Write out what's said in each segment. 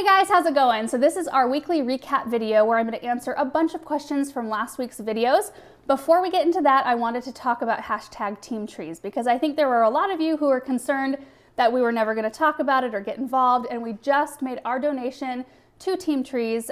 Hey guys, how's it going? So this is our weekly recap video where I'm going to answer a bunch of questions from last week's videos. Before we get into that, I wanted to talk about hashtag Team Trees because I think there were a lot of you who were concerned that we were never going to talk about it or get involved, and we just made our donation to Team Trees.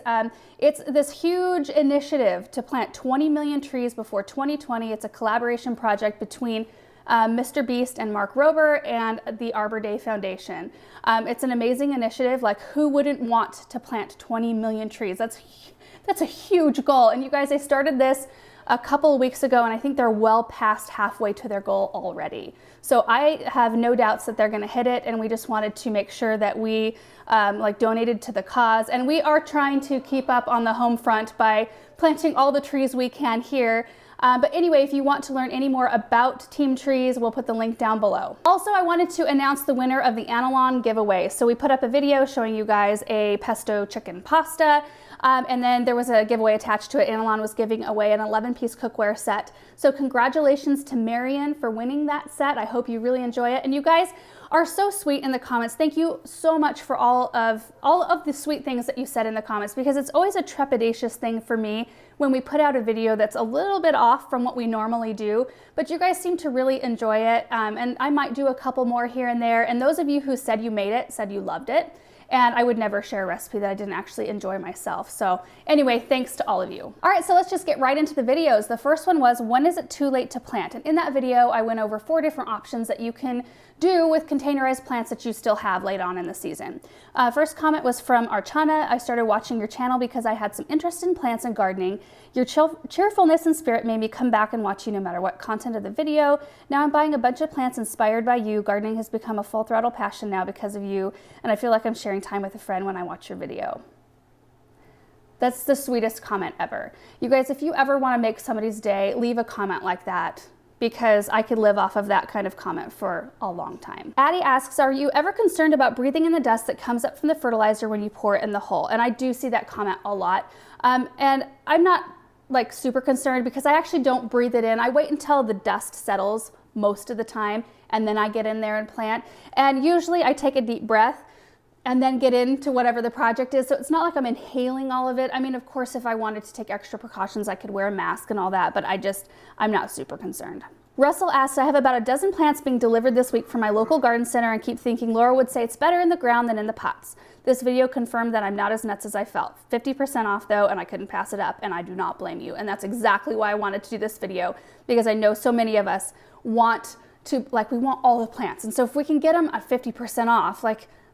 It's this huge initiative to plant 20 million trees before 2020. It's a collaboration project between Mr. Beast and Mark Rober and the Arbor Day Foundation. It's an amazing initiative. Like, who wouldn't want to plant 20 million trees? That's a huge goal. And you guys, I started this a couple of weeks ago, and I think they're well past halfway to their goal already. So I have no doubts that they're going to hit it, and we just wanted to make sure that we donated to the cause. And we are trying to keep up on the home front by planting all the trees we can here. But anyway, if you want to learn any more about Team Trees, we'll put the link down below. Also, I wanted to announce the winner of the Anolon giveaway. So we put up a video showing you guys a pesto chicken pasta, and then there was a giveaway attached to it. Anolon was giving away an 11-piece cookware set. So congratulations to Marion for winning that set. I hope you really enjoy it. And you guys are so sweet in the comments. Thank you so much for all of the sweet things that you said in the comments, because it's always a trepidatious thing for me when we put out a video that's a little bit off from what we normally do, but you guys seem to really enjoy it, and I might do a couple more here and there. And those of you who said you made it said you loved it, and I would never share a recipe that I didn't actually enjoy myself. So anyway, thanks to all of you. All right, so let's just get right into the videos. The first one was, when is it too late to plant? And in that video, I went over 4 different options that you can do with containerized plants that you still have late on in the season. First comment was from Archana. I started watching your channel because I had some interest in plants and gardening. Your cheerfulness and spirit made me come back and watch you no matter what content of the video. Now I'm buying a bunch of plants inspired by you. Gardening has become a full throttle passion now because of you, and I feel like I'm sharing time with a friend when I watch your video. That's the sweetest comment ever. You guys, if you ever want to make somebody's day, leave a comment like that, because I could live off of that kind of comment for a long time. Addie asks, are you ever concerned about breathing in the dust that comes up from the fertilizer when you pour it in the hole? And I do see that comment a lot. And I'm not like super concerned because I actually don't breathe it in. I wait until the dust settles most of the time, and then I get in there and plant. And usually I take a deep breath and then get into whatever the project is. So it's not like I'm inhaling all of it. I mean, of course, if I wanted to take extra precautions, I could wear a mask and all that, but I'm not super concerned. Russell asks, I have about a dozen plants being delivered this week from my local garden center and keep thinking Laura would say it's better in the ground than in the pots. This video confirmed that I'm not as nuts as I felt. 50% off though, and I couldn't pass it up, and I do not blame you. And that's exactly why I wanted to do this video, because I know so many of us want to, we want all the plants. And so if we can get them at 50% off,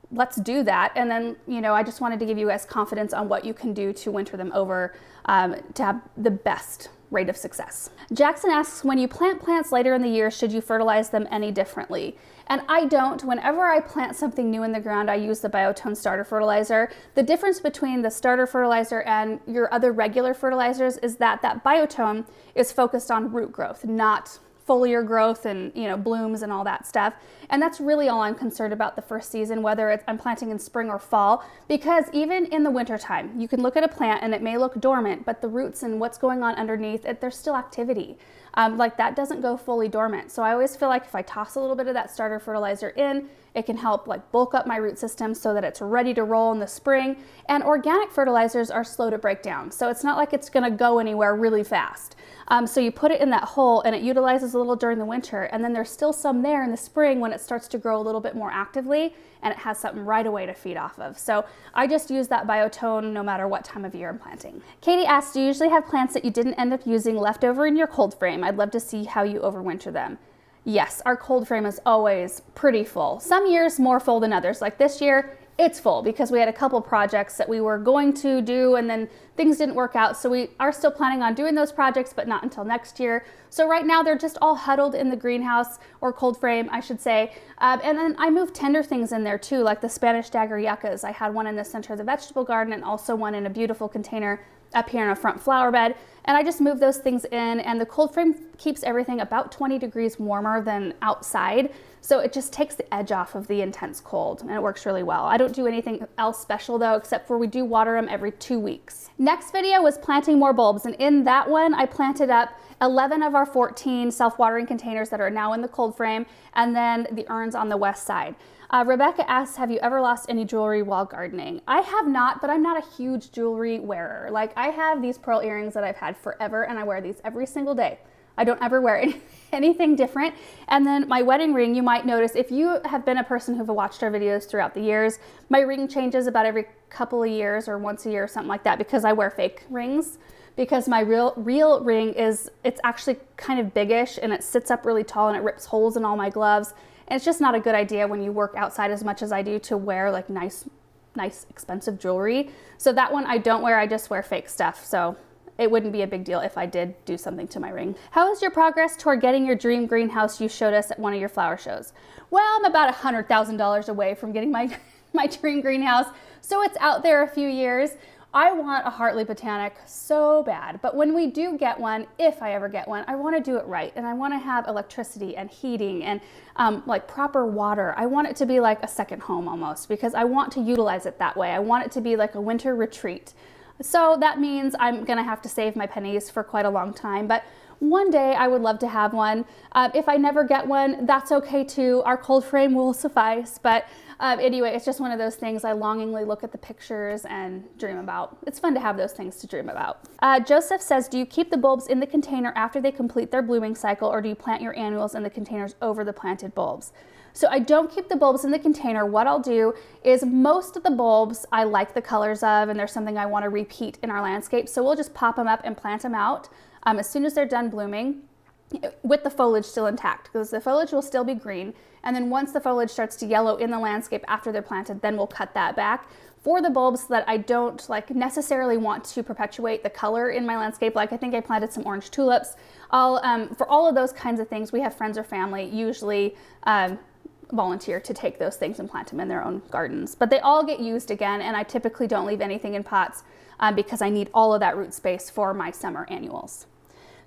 let's do that. And then, I just wanted to give you guys confidence on what you can do to winter them over to have the best rate of success. Jackson asks, when you plant plants later in the year, should you fertilize them any differently? And I don't. Whenever I plant something new in the ground, I use the Biotone starter fertilizer. The difference between the starter fertilizer and your other regular fertilizers is that Biotone is focused on root growth, not foliar growth and blooms and all that stuff. And that's really all I'm concerned about the first season, whether I'm planting in spring or fall, because even in the winter time, you can look at a plant and it may look dormant, but the roots and what's going on underneath it, there's still activity. That doesn't go fully dormant. So I always feel like if I toss a little bit of that starter fertilizer in, it can help bulk up my root system so that it's ready to roll in the spring. And organic fertilizers are slow to break down, so it's not like it's gonna go anywhere really fast. So you put it in that hole and it utilizes a little during the winter, and then there's still some there in the spring when it starts to grow a little bit more actively, and it has something right away to feed off of. So I just use that Biotone no matter what time of year I'm planting. Katie asks, do you usually have plants that you didn't end up using left over in your cold frame? I'd love to see how you overwinter them. Yes, our cold frame is always pretty full. Some years more full than others. Like this year, it's full because we had a couple projects that we were going to do and then things didn't work out. So we are still planning on doing those projects, but not until next year. So right now they're just all huddled in the greenhouse, or cold frame, I should say. And then I moved tender things in there too, like the Spanish dagger yuccas. I had one in the center of the vegetable garden and also one in a beautiful container up here in a front flower bed. And I just moved those things in, and the cold frame keeps everything about 20 degrees warmer than outside. So it just takes the edge off of the intense cold, and it works really well. I don't do anything else special though, except for we do water them every 2 weeks. Next video was planting more bulbs, and in that one I planted up 11 of our 14 self-watering containers that are now in the cold frame, and then the urns on the west side. Rebecca asks, have you ever lost any jewelry while gardening? I have not, but I'm not a huge jewelry wearer. Like, I have these pearl earrings that I've had forever, and I wear these every single day. I don't ever wear anything different. And then my wedding ring, you might notice, if you have been a person who've watched our videos throughout the years, my ring changes about every couple of years or once a year or something like that, because I wear fake rings. Because my real ring it's actually kind of biggish, and it sits up really tall, and it rips holes in all my gloves. And it's just not a good idea when you work outside as much as I do to wear like nice expensive jewelry. So that one I don't wear, I just wear fake stuff. So it wouldn't be a big deal if I did do something to my ring. How is your progress toward getting your dream greenhouse you showed us at one of your flower shows? Well, I'm about $100,000 away from getting my dream greenhouse. So it's out there a few years. I want a Hartley Botanic so bad, but when we do get one, if I ever get one, I want to do it right, and I want to have electricity and heating and like proper water. I want it to be like a second home almost, because I want to utilize it that way. I want it to be like a winter retreat. So that means I'm gonna have to save my pennies for quite a long time, but one day I would love to have one. If I never get one, that's okay too. Our cold frame will suffice, but anyway, it's just one of those things I longingly look at the pictures and dream about. It's fun to have those things to dream about. Joseph says, do you keep the bulbs in the container after they complete their blooming cycle, or do you plant your annuals in the containers over the planted bulbs? So I don't keep the bulbs in the container. What I'll do is, most of the bulbs I like the colors of, and there's something I want to repeat in our landscape. So we'll just pop them up and plant them out as soon as they're done blooming, with the foliage still intact, because the foliage will still be green. And then once the foliage starts to yellow in the landscape after they're planted, then we'll cut that back. For the bulbs that I don't like necessarily want to perpetuate the color in my landscape, like I think I planted some orange tulips, I'll for all of those kinds of things, we have friends or family usually volunteer to take those things and plant them in their own gardens. But they all get used again, and I typically don't leave anything in pots because I need all of that root space for my summer annuals.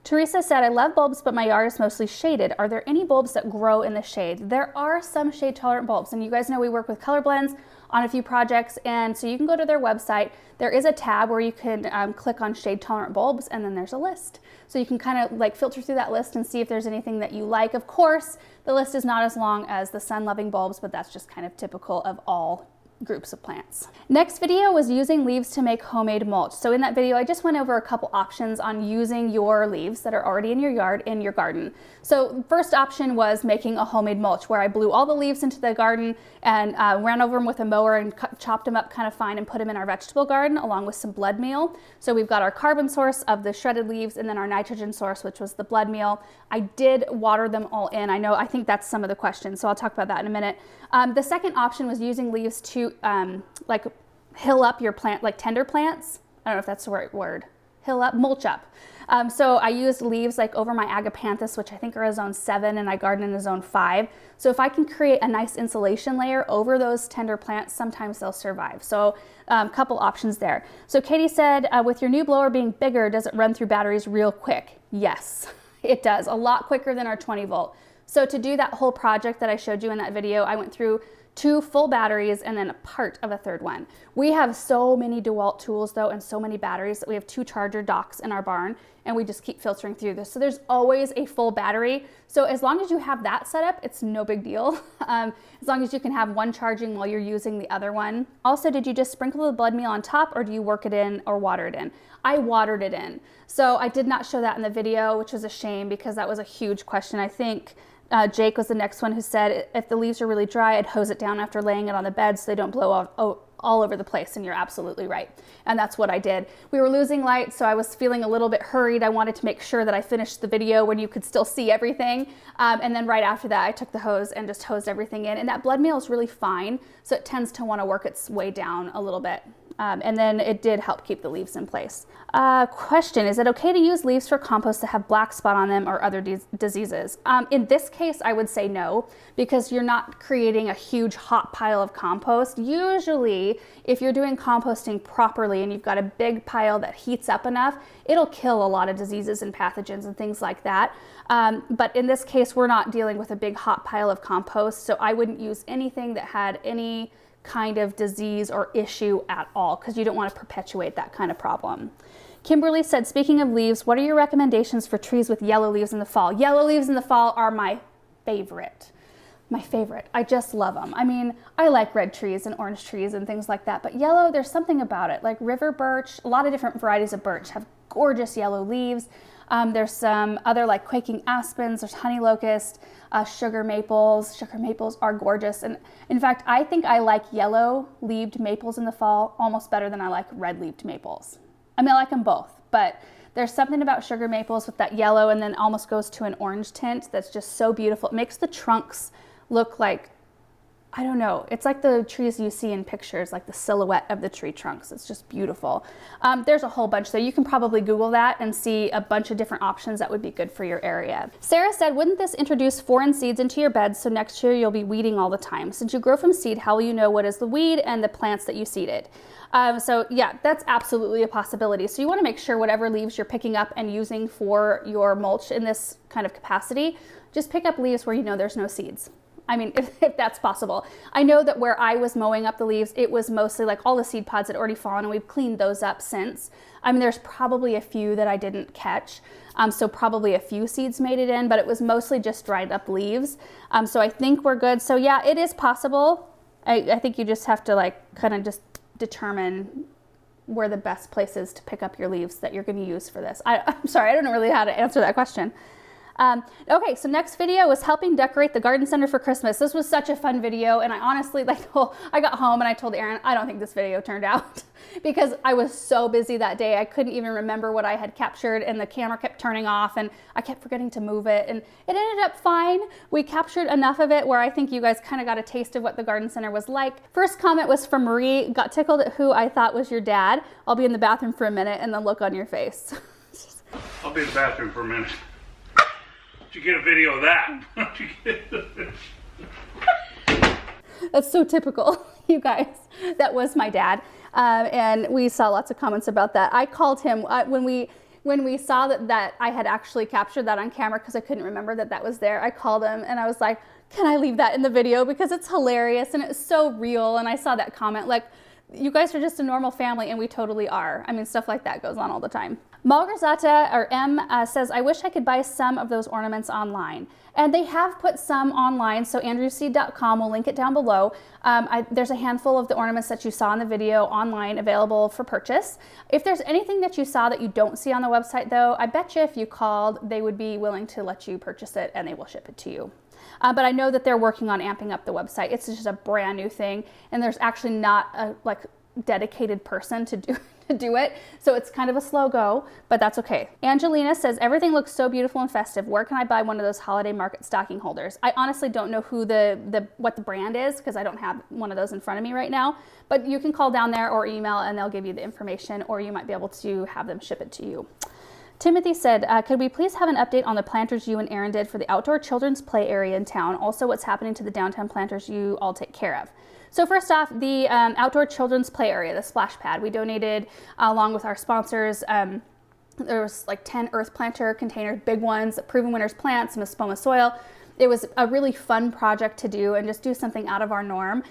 Teresa said, I love bulbs, but my yard is mostly shaded. Are there any bulbs that grow in the shade? There are some shade tolerant bulbs, and you guys know we work with color blends on a few projects, and so you can go to their website. There is a tab where you can click on shade tolerant bulbs, and then there's a list. So you can kind of like filter through that list and see if there's anything that you like. Of course, the list is not as long as the sun-loving bulbs, but that's just kind of typical of all groups of plants. Next video was using leaves to make homemade mulch. So in that video, I just went over a couple options on using your leaves that are already in your yard, in your garden. So first option was making a homemade mulch, where I blew all the leaves into the garden and ran over them with a mower and chopped them up kind of fine and put them in our vegetable garden along with some blood meal. So we've got our carbon source of the shredded leaves, and then our nitrogen source, which was the blood meal. I did water them all in. I think that's some of the questions, so I'll talk about that in a minute. The second option was using leaves to like hill up your plant, like tender plants. I don't know if that's the right word. Hill up, mulch up. So I used leaves like over my agapanthus, which I think are a zone 7, and I garden in a zone 5. So if I can create a nice insulation layer over those tender plants, sometimes they'll survive. So a couple options there. So Katie said, with your new blower being bigger, does it run through batteries real quick? Yes, it does. A lot quicker than our 20 volt. So to do that whole project that I showed you in that video, I went through 2 full batteries and then a part of a third one. We have so many DeWalt tools though, and so many batteries, that we have 2 charger docks in our barn, and we just keep filtering through this. So there's always a full battery. So as long as you have that set up, it's no big deal. As long as you can have one charging while you're using the other one. Also, did you just sprinkle the blood meal on top, or do you work it in or water it in? I watered it in. So I did not show that in the video, which was a shame because that was a huge question. I think Jake was the next one who said, if the leaves are really dry, I'd hose it down after laying it on the bed so they don't blow all over the place, and you're absolutely right. And that's what I did. We were losing light, so I was feeling a little bit hurried. I wanted to make sure that I finished the video when you could still see everything. And then right after that, I took the hose and just hosed everything in. And that blood meal is really fine, so it tends to want to work its way down a little bit. And then it did help keep the leaves in place. Question, is it okay to use leaves for compost that have black spot on them or other diseases? In this case, I would say no, because you're not creating a huge hot pile of compost. Usually, if you're doing composting properly and you've got a big pile that heats up enough, it'll kill a lot of diseases and pathogens and things like that. But in this case, we're not dealing with a big hot pile of compost, so I wouldn't use anything that had any kind of disease or issue at all, because you don't want to perpetuate that kind of problem. Kimberly said, speaking of leaves, what are your recommendations for trees with yellow leaves in the fall? Yellow leaves in the fall are my favorite. my favorite. I just love them. I mean, I like red trees and orange trees and things like that, but yellow, there's something about it. Like river birch, a lot of different varieties of birch have gorgeous yellow leaves. There's some other like quaking aspens, there's honey locust, sugar maples. Sugar maples are gorgeous. And in fact, I think I like yellow leaved maples in the fall almost better than I like red leaved maples. I mean, I like them both, but there's something about sugar maples with that yellow and then almost goes to an orange tint that's just so beautiful. It makes the trunks look like, I don't know, it's like the trees you see in pictures, like the silhouette of the tree trunks. It's just beautiful. There's a whole bunch, so you can probably Google that and see a bunch of different options that would be good for your area. Sarah said, wouldn't this introduce foreign seeds into your beds so next year you'll be weeding all the time? Since you grow from seed, how will you know what is the weed and the plants that you seeded? So yeah, that's absolutely a possibility. So you want to make sure whatever leaves you're picking up and using for your mulch in this kind of capacity, just pick up leaves where you know there's no seeds. I mean, if that's possible. I know that where I was mowing up the leaves, it was mostly like all the seed pods had already fallen and we've cleaned those up since. I mean, there's probably a few that I didn't catch. So probably a few seeds made it in, but it was mostly just dried up leaves. So I think we're good. So yeah, it is possible. I think you just have to like kind of just determine where the best place is to pick up your leaves that you're going to use for this. I'm sorry, I don't know really how to answer that question. Okay, so next video was helping decorate the garden center for Christmas. This was such a fun video, and I honestly, I got home and I told Aaron, I don't think this video turned out because I was so busy that day. I couldn't even remember what I had captured, and the camera kept turning off, and I kept forgetting to move it, and it ended up fine. We captured enough of it where I think you guys kind of got a taste of what the garden center was like. First comment was from Marie, got tickled at who I thought was your dad. I'll be in the bathroom for a minute, and the look on your face. I'll be in the bathroom for a minute. Did you get a video of that? That's so typical, you guys. That was my dad, and we saw lots of comments about that. I called him when we saw that I had actually captured that on camera because I couldn't remember that was there. I called him and I was like, "Can I leave that in the video because it's hilarious and it's so real?" And I saw that comment like, "You guys are just a normal family," and we totally are. I mean, stuff like that goes on all the time. Malgarzata, or M, says, I wish I could buy some of those ornaments online. And they have put some online, so andrewseed.com, we'll link it down below. There's a handful of the ornaments that you saw in the video online available for purchase. If there's anything that you saw that you don't see on the website though, I bet you if you called, they would be willing to let you purchase it and they will ship it to you. But I know that they're working on amping up the website. It's just a brand new thing, and there's actually not a dedicated person to do it, so it's kind of a slow go, but that's okay. Angelina says, everything looks so beautiful and festive. Where can I buy one of those holiday market stocking holders? I honestly don't know who what the brand is because I don't have one of those in front of me right now, but you can call down there or email and they'll give you the information, or you might be able to have them ship it to you. Timothy said, could we please have an update on the planters you and Aaron did for the outdoor children's play area in town? Also, what's happening to the downtown planters you all take care of? So first off, the outdoor children's play area, the splash pad, we donated along with our sponsors. There was like 10 earth planter containers, big ones, Proven Winners plants, some Espoma soil. It was a really fun project to do and just do something out of our norm.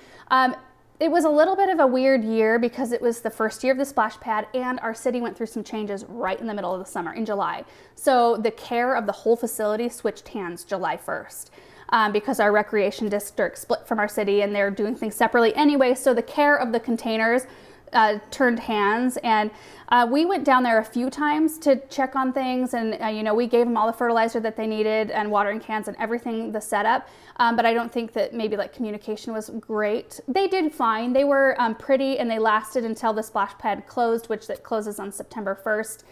It was a little bit of a weird year because it was the first year of the splash pad and our city went through some changes right in the middle of the summer in July. So the care of the whole facility switched hands July 1st. Because our recreation district split from our city and they're doing things separately anyway. So the care of the containers turned hands, and we went down there a few times to check on things, and we gave them all the fertilizer that they needed and watering cans and everything, the setup. But I don't think that maybe like communication was great. They did fine. They were pretty, and they lasted until the splash pad closed, which that closes on September 1st.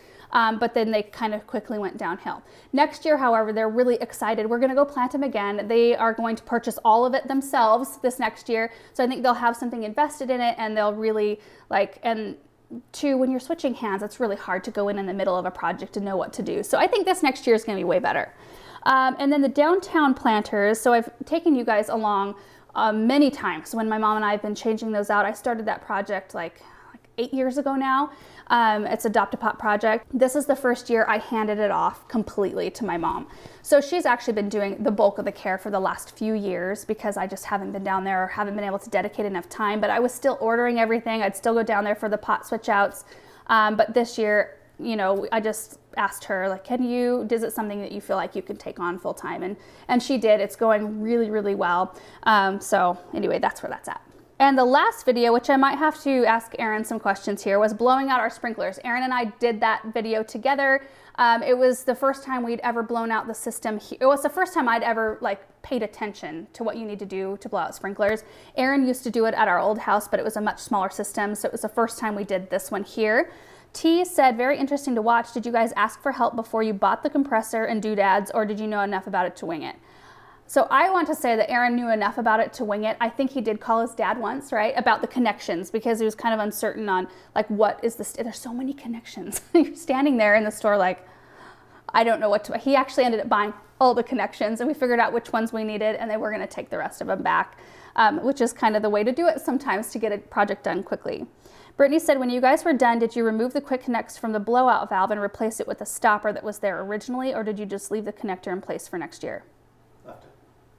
But then they kind of quickly went downhill. Next year, however, they're really excited. We're going to go plant them again. They are going to purchase all of it themselves this next year. So I think they'll have something invested in it, and they'll really when you're switching hands, it's really hard to go in the middle of a project and know what to do. So I think this next year is going to be way better. And then the downtown planters. So I've taken you guys along many times when my mom and I have been changing those out. I started that project like 8 years ago now. It's a Adopt-A-Pot project. This is the first year I handed it off completely to my mom. So she's actually been doing the bulk of the care for the last few years because I just haven't been down there or haven't been able to dedicate enough time, but I was still ordering everything. I'd still go down there for the pot switch outs. But this year, asked her, like, is it something that you feel like you could take on full time? And she did. It's going really, really well. So anyway, that's where that's at. And the last video, which I might have to ask Erin some questions here, was blowing out our sprinklers. Erin and I did that video together. It was the first time we'd ever blown out the system. It was the first time I'd ever paid attention to what you need to do to blow out sprinklers. Erin used to do it at our old house, but it was a much smaller system. So it was the first time we did this one here. T said, very interesting to watch. Did you guys ask for help before you bought the compressor and doodads, or did you know enough about it to wing it? So I want to say that Aaron knew enough about it to wing it. I think he did call his dad once, right, about the connections, because he was kind of uncertain on what is this. There's so many connections. You're standing there in the store I don't know what to. He actually ended up buying all the connections, and we figured out which ones we needed, and then we're going to take the rest of them back, which is kind of the way to do it sometimes to get a project done quickly. Brittany said, when you guys were done, did you remove the quick connects from the blowout valve and replace it with a stopper that was there originally, or did you just leave the connector in place for next year?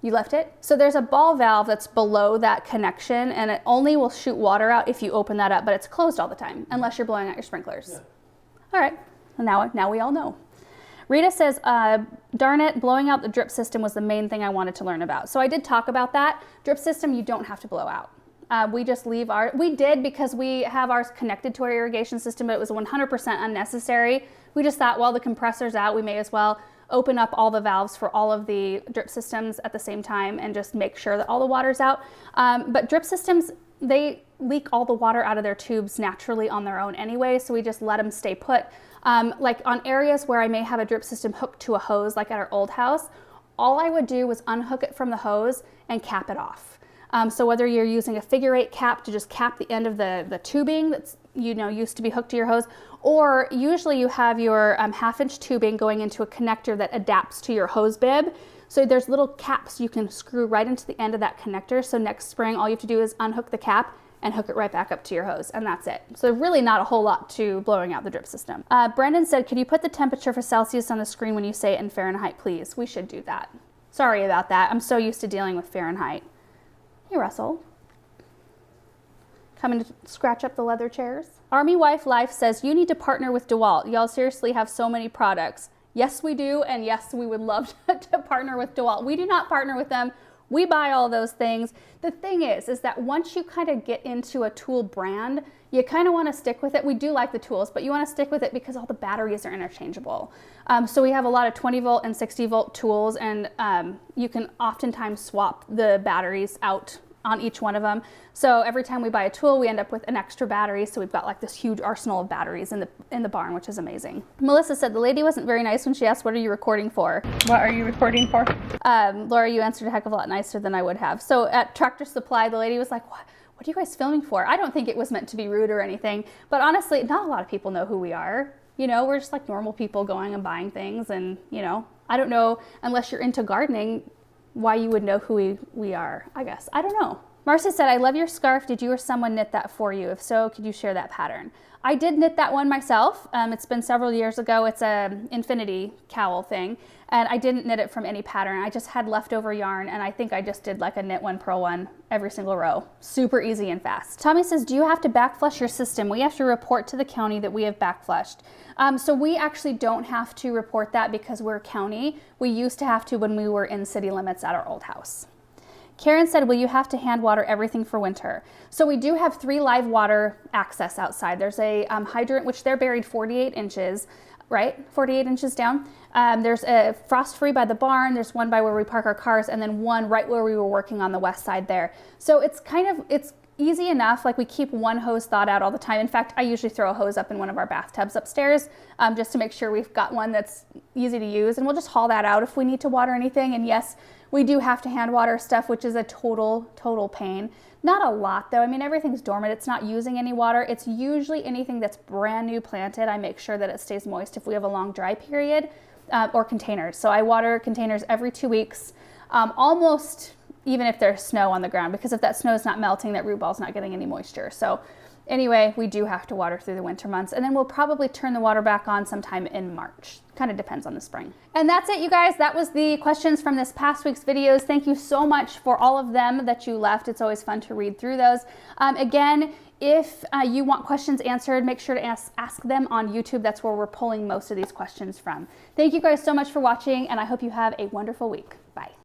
You left it? So there's a ball valve that's below that connection, and it only will shoot water out if you open that up, but it's closed all the time unless you're blowing out your sprinklers. Yeah. All right, well, now we all know. Rita says, darn it, blowing out the drip system was the main thing I wanted to learn about. So I did talk about that. Drip system, you don't have to blow out. We just leave we did because we have ours connected to our irrigation system, but it was 100% unnecessary. We just thought, well, the compressor's out, we may as well open up all the valves for all of the drip systems at the same time and just make sure that all the water's out. But drip systems, they leak all the water out of their tubes naturally on their own anyway, so we just let them stay put. Like on areas where I may have a drip system hooked to a hose, like at our old house, all I would do was unhook it from the hose and cap it off. So whether you're using a figure 8 cap to just cap the end of the tubing that's used to be hooked to your hose, or usually you have your 1/2-inch tubing going into a connector that adapts to your hose bib. So there's little caps you can screw right into the end of that connector. So next spring, all you have to do is unhook the cap and hook it right back up to your hose, and that's it. So really not a whole lot to blowing out the drip system. Brendan said, could you put the temperature for Celsius on the screen when you say it in Fahrenheit, please? We should do that. Sorry about that. I'm so used to dealing with Fahrenheit. Hey, Russell. Coming to scratch up the leather chairs. Army Wife Life says, you need to partner with DeWalt. Y'all seriously have so many products. Yes, we do, and yes, we would love to partner with DeWalt. We do not partner with them. We buy all those things. The thing is that once you kind of get into a tool brand, you kind of want to stick with it. We do like the tools, but you want to stick with it because all the batteries are interchangeable. So we have a lot of 20 volt and 60 volt tools, and you can oftentimes swap the batteries out on each one of them. So every time we buy a tool, we end up with an extra battery. So we've got like this huge arsenal of batteries in the barn, which is amazing. Melissa said the lady wasn't very nice when she asked, what are you recording for? What are you recording for? Laura, you answered a heck of a lot nicer than I would have. So at Tractor Supply, the lady was like, what are you guys filming for? I don't think it was meant to be rude or anything, but honestly, not a lot of people know who we are. We're just like normal people going and buying things, and I don't know, unless you're into gardening, why you would know who we are, I guess. I don't know. Marcy said, I love your scarf. Did you or someone knit that for you? If so, could you share that pattern? I did knit that one myself. It's been several years ago. It's a infinity cowl thing, and I didn't knit it from any pattern. I just had leftover yarn, and I think I just did like a knit one, purl one every single row. Super easy and fast. Tommy says, do you have to backflush your system? We have to report to the county that we have backflushed. So we actually don't have to report that because we're county. We used to have to when we were in city limits at our old house. Karen said, will you have to hand water everything for winter? So we do have 3 live water access outside. There's a hydrant, which they're buried 48 inches, right? 48 inches down. There's a frost-free by the barn. There's one by where we park our cars, and then one right where we were working on the west side there. So it's easy enough. Like, we keep one hose thawed out all the time. In fact, I usually throw a hose up in one of our bathtubs upstairs just to make sure we've got one that's easy to use, and we'll just haul that out if we need to water anything. And yes, we do have to hand water stuff, which is a total pain. Not a lot though. I mean, everything's dormant. It's not using any water. It's usually anything that's brand new planted. I make sure that it stays moist if we have a long dry period, or containers. So I water containers every 2 weeks, almost even if there's snow on the ground, because if that snow is not melting, that root ball is not getting any moisture. So Anyway, we do have to water through the winter months, and then we'll probably turn the water back on sometime in March. Kind of depends on the spring. And that's it, you guys. That was the questions from this past week's videos. Thank you so much for all of them that you left. It's always fun to read through those. Again, if you want questions answered, make sure to ask them on YouTube. That's where we're pulling most of these questions from. Thank you guys so much for watching, and I hope you have a wonderful week. Bye.